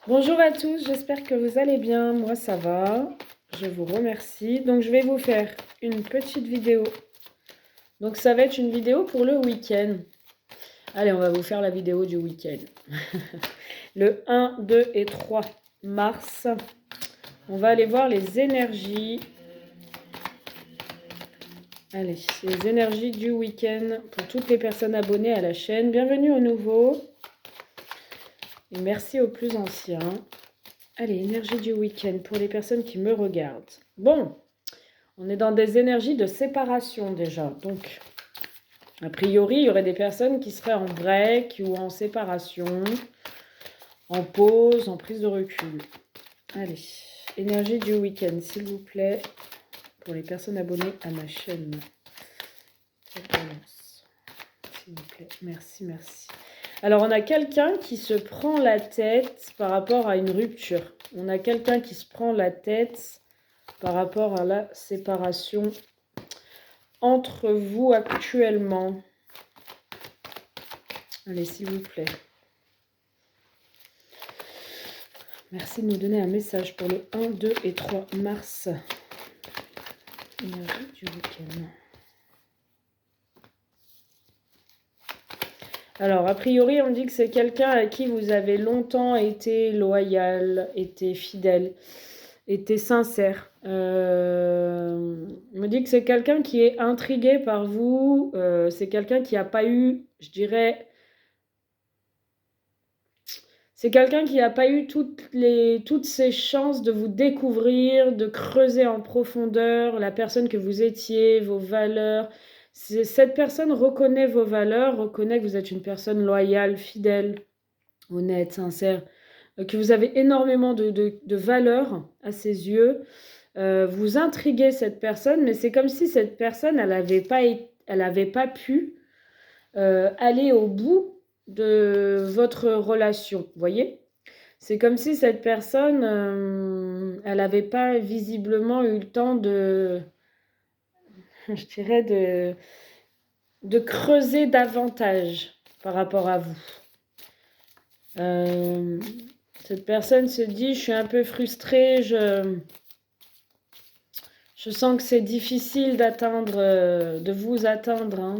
Bonjour à tous, j'espère que vous allez bien. Moi, ça va. Je vous remercie. Donc, je vais vous faire une petite vidéo. Donc, ça va être une vidéo pour le week-end. Allez, on va vous faire la vidéo du week-end. Le 1, 2 et 3 mars. On va aller voir les énergies. Allez, les énergies du week-end pour toutes les personnes abonnées à la chaîne. Bienvenue aux nouveaux. Et merci aux plus anciens. Allez, énergie du week-end pour les personnes qui me regardent. Bon, on est dans des énergies de séparation déjà. Donc, a priori, il y aurait des personnes qui seraient en break ou en séparation, en pause, en prise de recul. Allez, énergie du week-end, s'il vous plaît, pour les personnes abonnées à ma chaîne. S'il vous plaît, merci, merci. Alors, on a quelqu'un qui se prend la tête par rapport à une rupture. On a quelqu'un qui se prend la tête par rapport à la séparation entre vous actuellement. Allez, s'il vous plaît. Merci de nous donner un message pour le 1, 2 et 3 mars. Énergie du week-end. Alors, a priori, on dit que c'est quelqu'un à qui vous avez longtemps été loyal, été fidèle, été sincère. On me dit que c'est quelqu'un qui est intrigué par vous. C'est quelqu'un qui n'a pas eu, je dirais... C'est quelqu'un qui n'a pas eu toutes ces chances de vous découvrir, de creuser en profondeur la personne que vous étiez, vos valeurs. Cette personne reconnaît vos valeurs, reconnaît que vous êtes une personne loyale, fidèle, honnête, sincère, que vous avez énormément de valeurs à ses yeux. Vous intriguez cette personne, mais c'est comme si cette personne, elle n'avait pas pu aller au bout de votre relation, vous voyez? C'est comme si cette personne, elle n'avait pas visiblement eu le temps de, je dirais, de creuser davantage par rapport à vous. Cette personne se dit, je suis un peu frustrée, je sens que c'est difficile de vous atteindre, hein.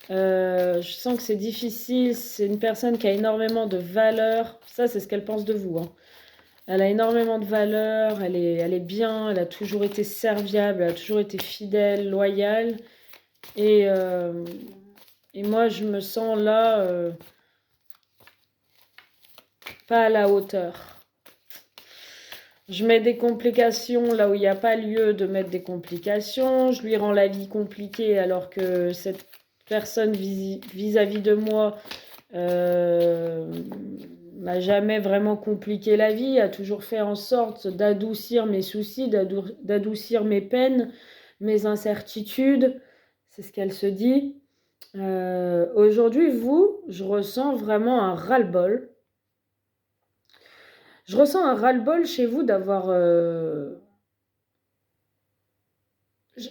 Je sens que c'est difficile, c'est une personne qui a énormément de valeur. Ça, c'est ce qu'elle pense de vous, hein. Elle a énormément de valeur, elle est bien, elle a toujours été serviable, elle a toujours été fidèle, loyale. Et moi, je me sens là, pas à la hauteur. Je mets des complications là où il n'y a pas lieu de mettre des complications. Je lui rends la vie compliquée alors que cette personne vis-à-vis de moi m'a jamais vraiment compliqué la vie, a toujours fait en sorte d'adoucir mes soucis, d'adoucir mes peines, mes incertitudes. C'est ce qu'elle se dit. Aujourd'hui, je ressens vraiment un ras-le-bol. Je ressens un ras-le-bol chez vous d'avoir...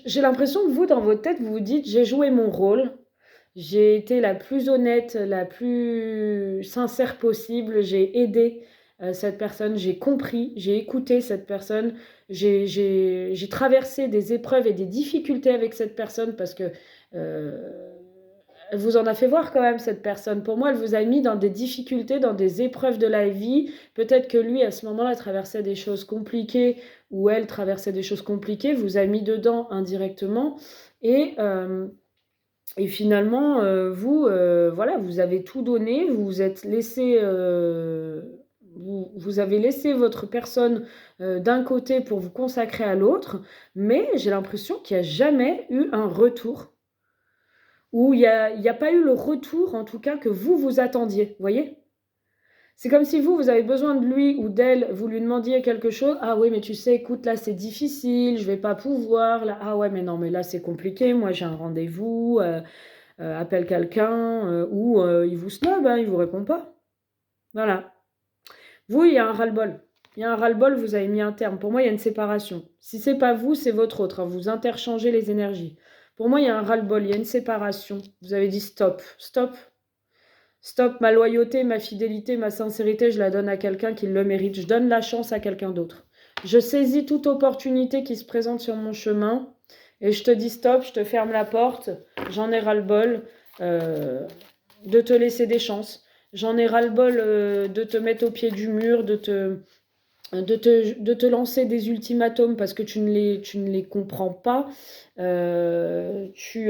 J'ai l'impression que vous, dans votre tête, vous vous dites « j'ai joué mon rôle ». J'ai été la plus honnête, la plus sincère possible. J'ai aidé cette personne, j'ai compris, j'ai écouté cette personne. J'ai traversé des épreuves et des difficultés avec cette personne parce que elle vous en a fait voir quand même, cette personne. Pour moi, elle vous a mis dans des difficultés, dans des épreuves de la vie. Peut-être que lui, à ce moment-là, traversait des choses compliquées ou elle traversait des choses compliquées, vous a mis dedans indirectement. Et finalement, voilà, vous avez tout donné, vous vous êtes laissé, vous avez laissé votre personne d'un côté pour vous consacrer à l'autre, mais j'ai l'impression qu'il n'y a jamais eu un retour, ou il y a pas eu le retour, en tout cas, que vous attendiez, vous voyez? C'est comme si vous avez besoin de lui ou d'elle, vous lui demandiez quelque chose. Ah oui, mais tu sais, écoute, là, c'est difficile, je vais pas pouvoir. Là, ah ouais, mais non, mais là, c'est compliqué. Moi, j'ai un rendez-vous. Appelle quelqu'un. Ou il vous snob, hein, il vous répond pas. Voilà. Vous, il y a un ras-le-bol. Il y a un ras-le-bol, vous avez mis un terme. Pour moi, il y a une séparation. Si c'est pas vous, c'est votre autre, hein. Vous interchangez les énergies. Pour moi, il y a un ras-le-bol, il y a une séparation. Vous avez dit stop, stop. Stop, ma loyauté, ma fidélité, ma sincérité, je la donne à quelqu'un qui le mérite. Je donne la chance à quelqu'un d'autre. Je saisis toute opportunité qui se présente sur mon chemin et je te dis stop, je te ferme la porte. J'en ai ras-le-bol de te laisser des chances. J'en ai ras-le-bol de te mettre au pied du mur, de te lancer des ultimatums parce que tu ne les comprends pas. Tu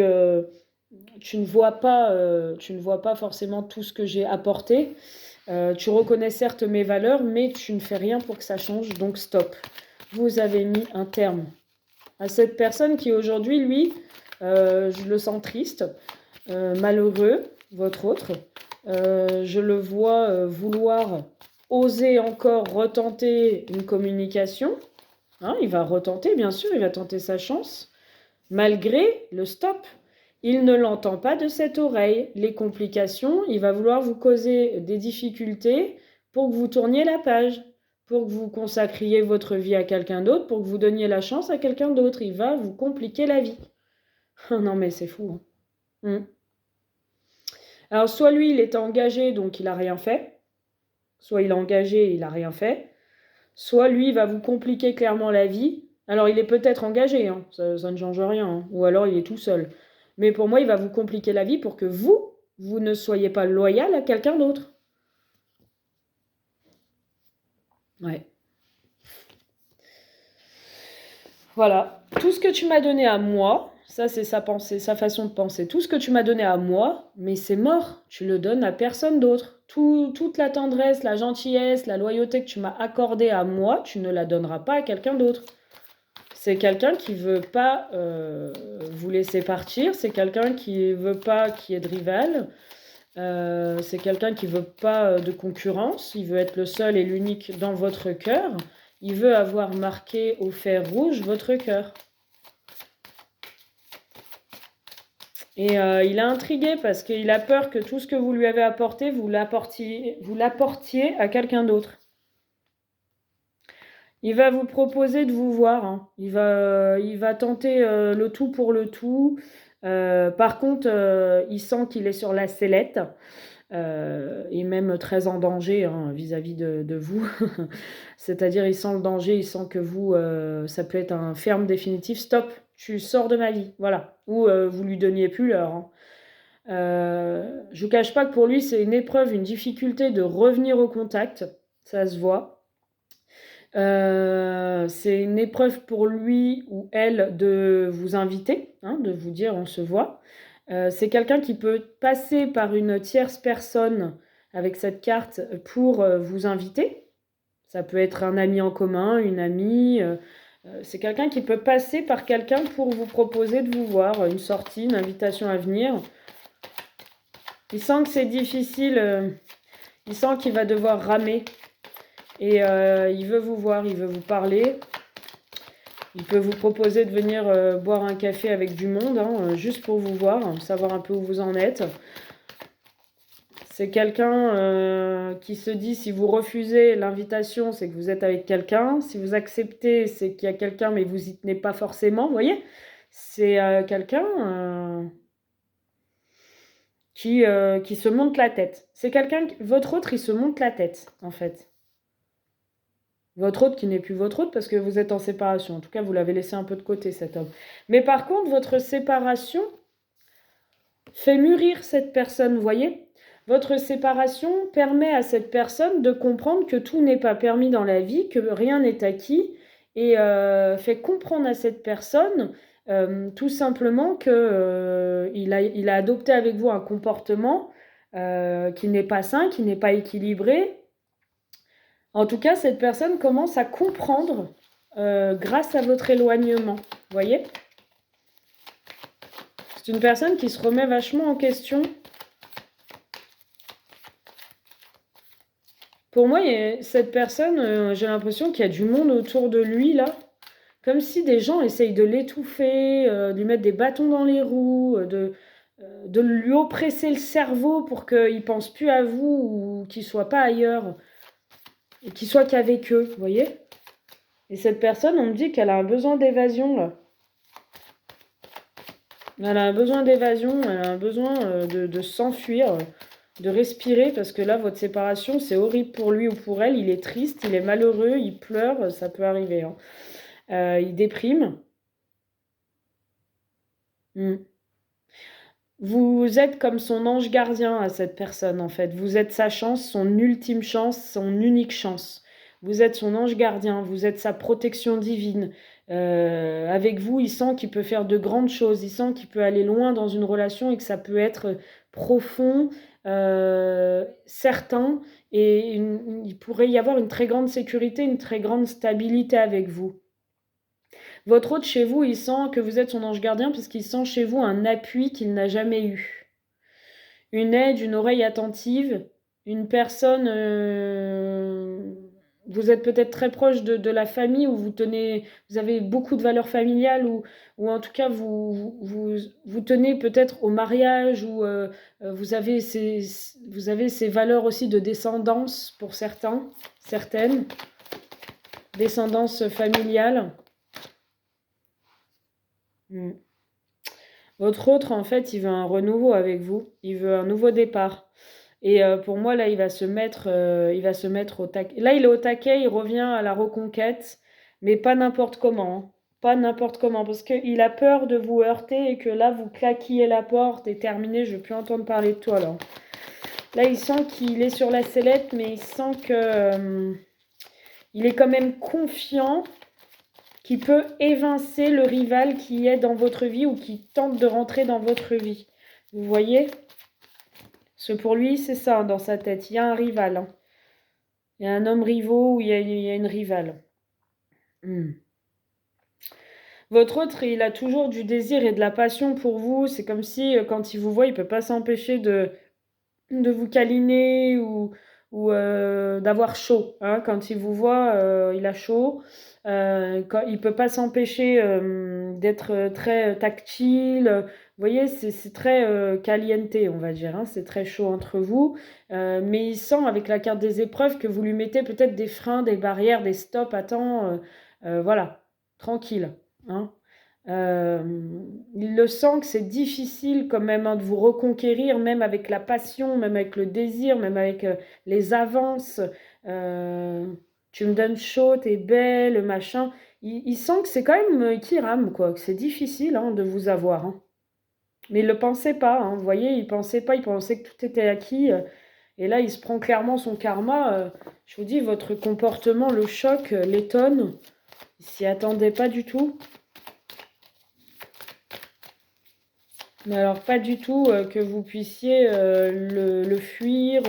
ne vois pas forcément tout ce que j'ai apporté. Tu reconnais certes mes valeurs, mais tu ne fais rien pour que ça change, donc stop. Vous avez mis un terme à cette personne qui aujourd'hui, lui, je le sens triste, malheureux, votre autre. Je le vois vouloir oser encore retenter une communication. Hein, il va retenter, bien sûr, il va tenter sa chance, malgré le stop. Il ne l'entend pas de cette oreille. Les complications, il va vouloir vous causer des difficultés pour que vous tourniez la page, pour que vous consacriez votre vie à quelqu'un d'autre, pour que vous donniez la chance à quelqu'un d'autre. Il va vous compliquer la vie. Non mais c'est fou. Hein. Alors soit lui, il était engagé, donc il n'a rien fait. Soit il est engagé, il n'a rien fait. Soit lui, il va vous compliquer clairement la vie. Alors il est peut-être engagé, hein, ça ne change rien. Hein. Ou alors il est tout seul. Mais pour moi, il va vous compliquer la vie pour que vous ne soyez pas loyal à quelqu'un d'autre. Ouais. Voilà. Tout ce que tu m'as donné à moi, ça c'est sa pensée, sa façon de penser. Tout ce que tu m'as donné à moi, mais c'est mort. Tu le donnes à personne d'autre. Toute la tendresse, la gentillesse, la loyauté que tu m'as accordée à moi, tu ne la donneras pas à quelqu'un d'autre. C'est quelqu'un qui veut pas vous laisser partir. C'est quelqu'un qui veut pas qu'il y ait de rival. C'est quelqu'un qui veut pas de concurrence. Il veut être le seul et l'unique dans votre cœur. Il veut avoir marqué au fer rouge votre cœur. Et il est intrigué parce qu'il a peur que tout ce que vous lui avez apporté, vous l'apportiez à quelqu'un d'autre. Il va vous proposer de vous voir. Hein. Il va tenter le tout pour le tout. Par contre, il sent qu'il est sur la sellette. Et même très en danger hein, vis-à-vis de vous. C'est-à-dire, il sent le danger, il sent que vous, ça peut être un ferme définitif. Stop, tu sors de ma vie. Voilà. Ou vous lui donniez plus l'heure. Hein. Je vous cache pas que pour lui, c'est une épreuve, une difficulté de revenir au contact. Ça se voit. C'est une épreuve pour lui ou elle de vous inviter, hein, de vous dire on se voit. C'est quelqu'un qui peut passer par une tierce personne avec cette carte pour vous inviter. Ça peut être un ami en commun, une amie. C'est quelqu'un qui peut passer par quelqu'un pour vous proposer de vous voir, une sortie, une invitation à venir. Il sent que c'est difficile, il sent qu'il va devoir ramer. Et il veut vous voir, il veut vous parler. Il peut vous proposer de venir boire un café avec du monde, hein, juste pour vous voir, savoir un peu où vous en êtes. C'est quelqu'un qui se dit, si vous refusez l'invitation, c'est que vous êtes avec quelqu'un. Si vous acceptez, c'est qu'il y a quelqu'un, mais vous y tenez pas forcément, vous voyez. C'est quelqu'un qui se monte la tête. C'est quelqu'un, votre autre, il se monte la tête, en fait. Votre autre qui n'est plus votre autre parce que vous êtes en séparation. En tout cas, vous l'avez laissé un peu de côté, cet homme. Mais par contre, votre séparation fait mûrir cette personne, vous voyez. Votre séparation permet à cette personne de comprendre que tout n'est pas permis dans la vie, que rien n'est acquis, et fait comprendre à cette personne tout simplement qu'il a adopté avec vous un comportement qui n'est pas sain, qui n'est pas équilibré. En tout cas, cette personne commence à comprendre grâce à votre éloignement. Vous voyez? C'est une personne qui se remet vachement en question. Pour moi, cette personne, j'ai l'impression qu'il y a du monde autour de lui, là. Comme si des gens essayent de l'étouffer, de lui mettre des bâtons dans les roues, de lui oppresser le cerveau pour qu'il ne pense plus à vous ou qu'il ne soit pas ailleurs. Et qu'il soit qu'avec eux, vous voyez? Et cette personne, on me dit qu'elle a un besoin d'évasion, là. Elle a un besoin d'évasion, elle a un besoin de s'enfuir. de respirer, parce que là, votre séparation, c'est horrible pour lui ou pour elle. Il est triste, il est malheureux, il pleure, ça peut arriver, hein. Il déprime. Mm. Vous êtes comme son ange gardien à cette personne, en fait. Vous êtes sa chance, son ultime chance, son unique chance. Vous êtes son ange gardien, vous êtes sa protection divine. Avec vous, il sent qu'il peut faire de grandes choses, il sent qu'il peut aller loin dans une relation et que ça peut être profond, certain, et il pourrait y avoir une très grande sécurité, une très grande stabilité avec vous. Votre hôte chez vous, il sent que vous êtes son ange gardien parce qu'il sent chez vous un appui qu'il n'a jamais eu. Une aide, une oreille attentive, une personne... vous êtes peut-être très proche de la famille, où vous avez beaucoup de valeurs familiales, ou en tout cas vous tenez peut-être au mariage, ou vous avez ces valeurs aussi de descendance pour certains, certaines, descendance familiale. Mm. Votre autre, en fait, il veut un renouveau avec vous. Il veut un nouveau départ. Et pour moi, là, il va se mettre au taquet. Là, il est au taquet, il revient à la reconquête, mais pas n'importe comment, hein. Pas n'importe comment, parce qu'il a peur de vous heurter et que là, vous claquillez la porte et terminé, je ne veux plus entendre parler de toi, là. Là, il sent qu'il est sur la sellette, mais il sent que il est quand même confiant qui peut évincer le rival qui est dans votre vie ou qui tente de rentrer dans votre vie. Vous voyez? Parce que pour lui, c'est ça, dans sa tête. Il y a un rival, hein. Il y a un homme rivaux ou il y a une rivale. Hmm. Votre autre, il a toujours du désir et de la passion pour vous. C'est comme si, quand il vous voit, il ne peut pas s'empêcher de vous câliner ou d'avoir chaud, hein. Quand il vous voit, il a chaud. Il ne peut pas s'empêcher d'être très tactile. Vous voyez, c'est très caliente, on va dire, hein. C'est très chaud entre vous. Mais il sent avec la carte des épreuves que vous lui mettez peut-être des freins, des barrières, des stops. Attends, voilà, tranquille, hein. Euh, il le sent que c'est difficile quand même, hein, de vous reconquérir, même avec la passion, même avec le désir, même avec les avances. Euh, Tu me donnes chaud, t'es belle, machin. Il sent que c'est quand même qui rame, quoi, que c'est difficile, hein, de vous avoir, hein. Mais il ne le pensait pas, hein, vous voyez, il pensait pas, il pensait que tout était acquis. Et là, il se prend clairement son karma. Je vous dis, votre comportement le choque, l'étonne. Il s'y attendait pas du tout. Mais alors, pas du tout que vous puissiez le fuir,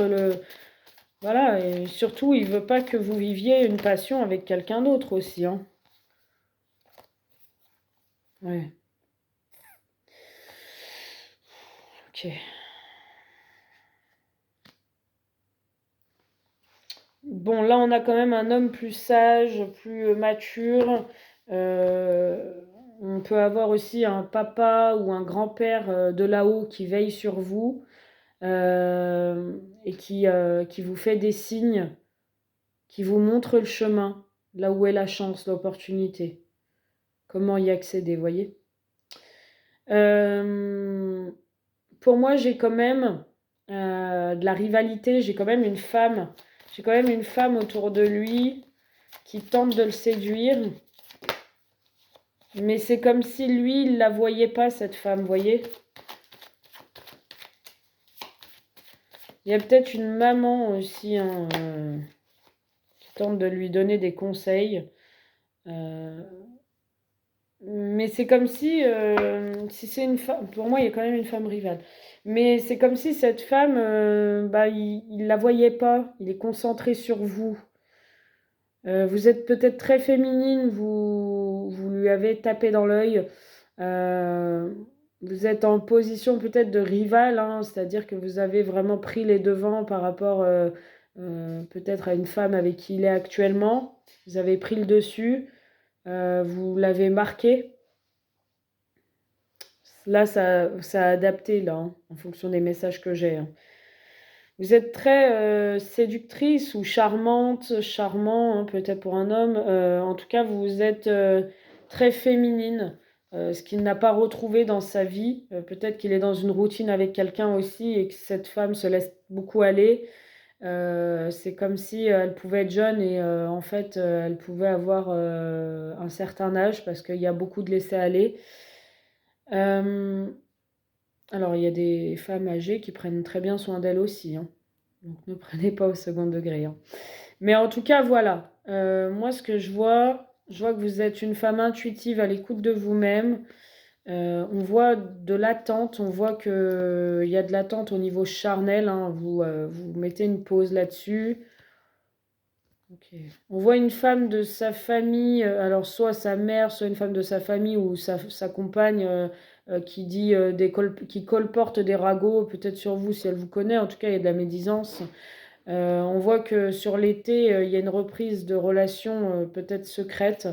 voilà, et surtout, il veut pas que vous viviez une passion avec quelqu'un d'autre aussi, hein. Ouais, ok. Bon, là, on a quand même un homme plus sage, plus mature. Euh, on peut avoir aussi un papa ou un grand-père de là-haut qui veille sur vous, et qui vous fait des signes, qui vous montre le chemin, là où est la chance, l'opportunité. Comment y accéder, voyez? Euh, pour moi, j'ai quand même de la rivalité, j'ai quand même une femme autour de lui qui tente de le séduire, mais c'est comme si lui, il la voyait pas, cette femme, voyez? Il y a peut-être une maman aussi, hein, qui tente de lui donner des conseils. Euh, Mais c'est comme si c'est une femme, pour moi, il y a quand même une femme rivale. Mais c'est comme si cette femme, bah, il la voyait pas, il est concentré sur vous. Vous êtes peut-être très féminine, vous lui avez tapé dans l'œil. Euh, Vous êtes en position peut-être de rival, hein, c'est-à-dire que vous avez vraiment pris les devants par rapport peut-être à une femme avec qui il est actuellement. Vous avez pris le dessus, vous l'avez marqué. Là, ça a adapté, là, hein, en fonction des messages que j'ai, hein. Vous êtes très séductrice ou charmante, charmant, hein, peut-être pour un homme. En tout cas, vous êtes très féminine. ce qu'il n'a pas retrouvé dans sa vie. Peut-être qu'il est dans une routine avec quelqu'un aussi et que cette femme se laisse beaucoup aller. C'est comme si elle pouvait être jeune et en fait, elle pouvait avoir un certain âge parce qu'il y a beaucoup de laisser-aller. Euh, alors, il y a des femmes âgées qui prennent très bien soin d'elles aussi, hein. Donc, ne prenez pas au second degré, hein. Mais en tout cas, voilà. Moi, ce que je vois que vous êtes une femme intuitive à l'écoute de vous-même. On voit de l'attente, on voit qu'il y a de l'attente au niveau charnel, hein. Vous mettez une pause là-dessus. Ok. On voit une femme de sa famille, alors soit sa mère, soit une femme de sa famille ou sa compagne qui dit qui colporte des ragots, peut-être sur vous si elle vous connaît, en tout cas il y a de la médisance. On voit que sur l'été, il y a une reprise de relations peut-être secrètes.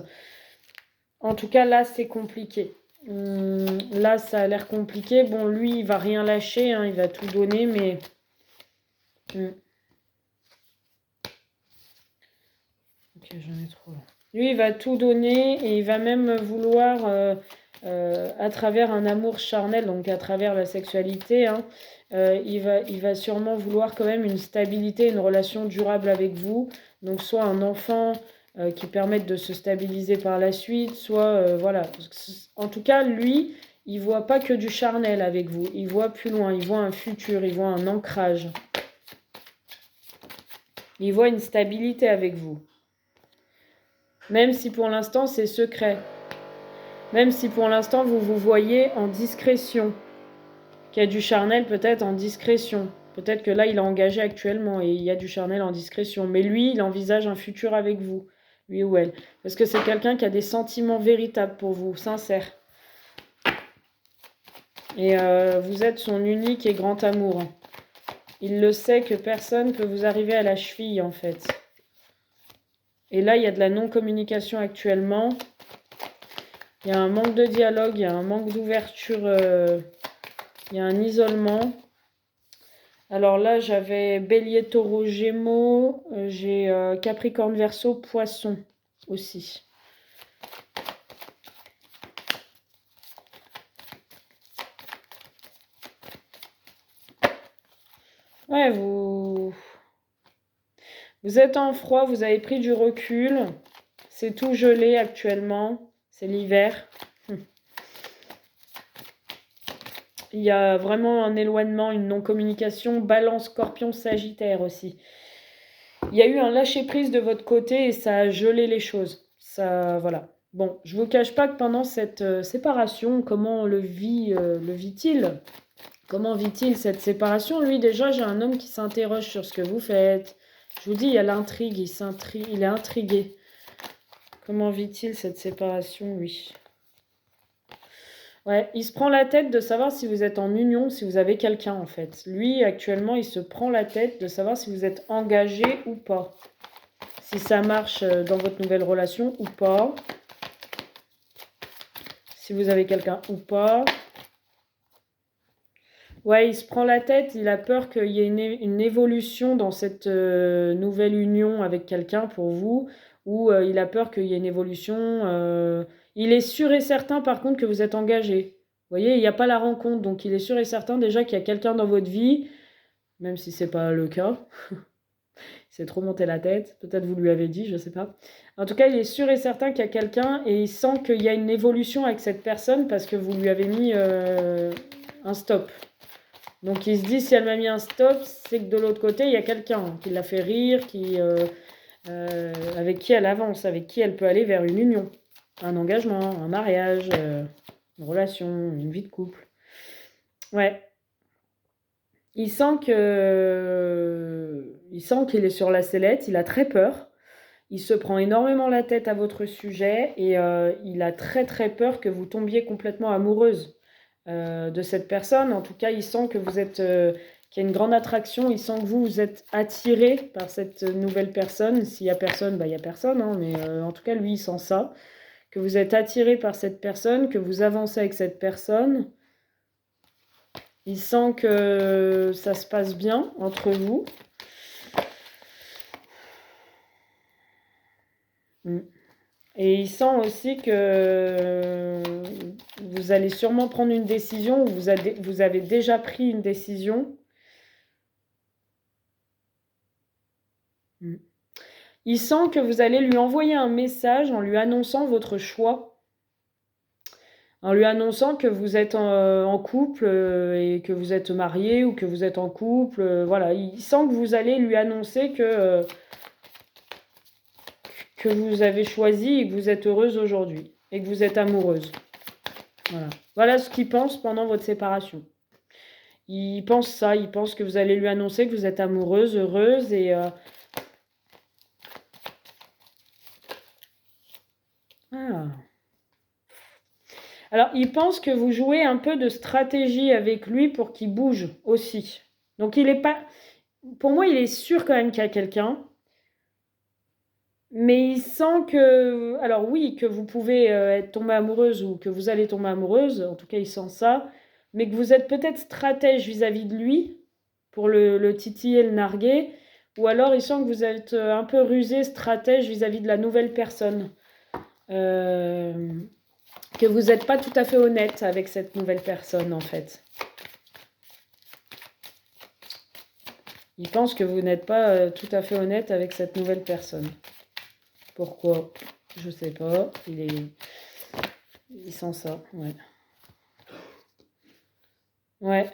En tout cas, là, c'est compliqué. Là, ça a l'air compliqué. Bon, lui, il va rien lâcher, hein, il va tout donner, mais... hum, ok, j'en ai trop là. Lui, il va tout donner et il va même vouloir, à travers un amour charnel, donc à travers la sexualité, hein, il va sûrement vouloir quand même une stabilité, une relation durable avec vous. Donc soit un enfant qui permette de se stabiliser par la suite, soit voilà. En tout cas, lui, il voit pas que du charnel avec vous. Il voit plus loin, il voit un futur, il voit un ancrage. Il voit une stabilité avec vous. Même si pour l'instant c'est secret. Même si pour l'instant vous vous voyez en discrétion. Qu'il y a du charnel peut-être en discrétion. Peut-être que là il est engagé actuellement et il y a du charnel en discrétion. Mais lui, il envisage un futur avec vous. Lui ou elle. Parce que c'est quelqu'un qui a des sentiments véritables pour vous, sincères. Et vous êtes son unique et grand amour. Il le sait que personne ne peut vous arriver à la cheville en fait. Et là, il y a de la non-communication actuellement. Il y a un manque de dialogue, il y a un manque d'ouverture, il y a un isolement. Alors là, j'avais Bélier, Taureau, Gémeaux, j'ai Capricorne, Verseau, Poisson aussi. Ouais, vous êtes en froid, vous avez pris du recul. C'est tout gelé actuellement, c'est l'hiver. Il y a vraiment un éloignement, une non-communication. Balance, Scorpion, Sagittaire aussi. Il y a eu un lâcher-prise de votre côté et ça a gelé les choses. Ça, voilà. Bon, je vous cache pas que pendant cette séparation, comment le vit-il? Comment vit-il cette séparation? Lui, déjà, j'ai un homme qui s'interroge sur ce que vous faites. Je vous dis, il y a l'intrigue, il est intrigué. Comment vit-il cette séparation, lui? Ouais, il se prend la tête de savoir si vous êtes en union, si vous avez quelqu'un en fait. Lui, actuellement, il se prend la tête de savoir si vous êtes engagé ou pas. Si ça marche dans votre nouvelle relation ou pas. Si vous avez quelqu'un ou pas. Ouais, il se prend la tête, il a peur qu'il y ait une évolution dans cette nouvelle union avec quelqu'un pour vous, ou il a peur qu'il y ait une évolution. Il est sûr et certain par contre que vous êtes engagé. Vous voyez, il n'y a pas la rencontre, donc il est sûr et certain déjà qu'il y a quelqu'un dans votre vie, même si c'est pas le cas. Il s'est trop monté la tête, peut-être vous lui avez dit, je sais pas. En tout cas, il est sûr et certain qu'il y a quelqu'un et il sent qu'il y a une évolution avec cette personne parce que vous lui avez mis un stop. Donc il se dit, si elle m'a mis un stop, c'est que de l'autre côté, il y a quelqu'un qui l'a fait rire, avec qui elle avance, avec qui elle peut aller vers une union, un engagement, un mariage, une relation, une vie de couple. Ouais. Il sent qu'il est sur la sellette, il a très peur. Il se prend énormément la tête à votre sujet et il a très très peur que vous tombiez complètement amoureuse de cette personne. En tout cas, il sent que vous êtes, qu'il y a une grande attraction. Il sent que vous êtes attiré par cette nouvelle personne. S'il y a personne, bah il y a personne, hein, mais en tout cas, lui, il sent ça. Que vous êtes attiré par cette personne, que vous avancez avec cette personne. Il sent que ça se passe bien entre vous. Et il sent aussi que vous allez sûrement prendre une décision, ou vous avez déjà pris une décision. Il sent que vous allez lui envoyer un message en lui annonçant votre choix, en lui annonçant que vous êtes en couple et que vous êtes marié ou que vous êtes en couple. Voilà, il sent que vous allez lui annoncer que vous avez choisi et que vous êtes heureuse aujourd'hui et que vous êtes amoureuse. Voilà, voilà ce qu'il pense pendant votre séparation. Il pense ça, il pense que vous allez lui annoncer que vous êtes amoureuse, heureuse et... Ah. Alors, il pense que vous jouez un peu de stratégie avec lui pour qu'il bouge aussi. Donc, il est pas... Pour moi, il est sûr quand même qu'il y a quelqu'un. Mais il sent que... Alors oui, que vous pouvez être tombée amoureuse ou que vous allez tomber amoureuse. En tout cas, il sent ça. Mais que vous êtes peut-être stratège vis-à-vis de lui pour le titiller, le narguer. Ou alors, il sent que vous êtes un peu rusé, stratège vis-à-vis de la nouvelle personne. Que vous n'êtes pas tout à fait honnête avec cette nouvelle personne, en fait. Il pense que vous n'êtes pas tout à fait honnête avec cette nouvelle personne. Pourquoi? Je sais pas. Il sent ça, ouais. Ouais.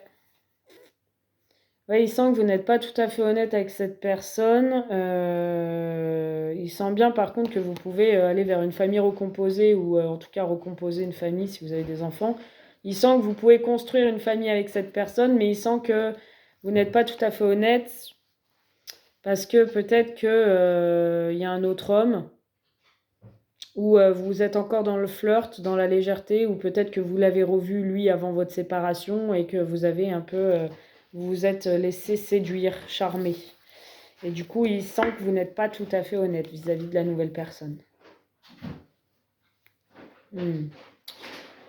Ouais, il sent que vous n'êtes pas tout à fait honnête avec cette personne. Il sent bien par contre que vous pouvez aller vers une famille recomposée ou en tout cas recomposer une famille si vous avez des enfants. Il sent que vous pouvez construire une famille avec cette personne, mais il sent que vous n'êtes pas tout à fait honnête parce que peut-être que y a un autre homme ou vous êtes encore dans le flirt, dans la légèreté, ou peut-être que vous l'avez revu lui avant votre séparation et que vous avez un peu... vous vous êtes laissé séduire, charmer. Et du coup, il sent que vous n'êtes pas tout à fait honnête vis-à-vis de la nouvelle personne.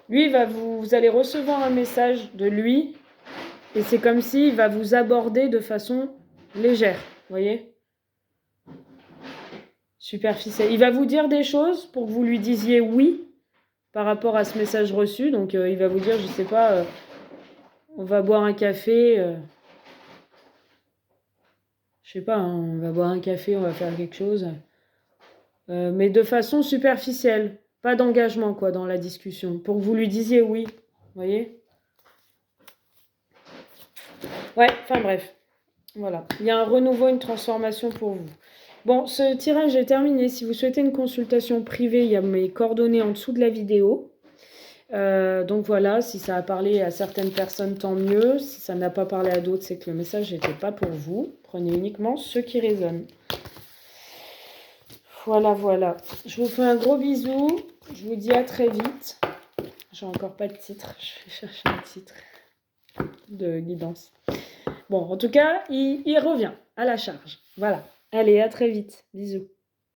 Lui, vous allez recevoir un message de lui, et c'est comme s'il va vous aborder de façon légère, vous voyez ? Superficielle. Il va vous dire des choses pour que vous lui disiez oui par rapport à ce message reçu. Donc, il va vous dire, je sais pas, on va boire un café... je sais pas, hein, on va boire un café, on va faire quelque chose. Mais de façon superficielle. Pas d'engagement, quoi, dans la discussion. Pour que vous lui disiez oui. Vous voyez ? Ouais, enfin bref. Voilà. Il y a un renouveau, une transformation pour vous. Bon, ce tirage est terminé. Si vous souhaitez une consultation privée, il y a mes coordonnées en dessous de la vidéo. Donc voilà, si ça a parlé à certaines personnes, tant mieux. Si ça n'a pas parlé à d'autres, c'est que le message n'était pas pour vous. Prenez uniquement ceux qui résonnent. Voilà, voilà. Je vous fais un gros bisou. Je vous dis à très vite. J'ai encore pas de titre. Je vais chercher un titre de guidance. Bon, en tout cas, il revient à la charge. Voilà. Allez, à très vite. Bisous.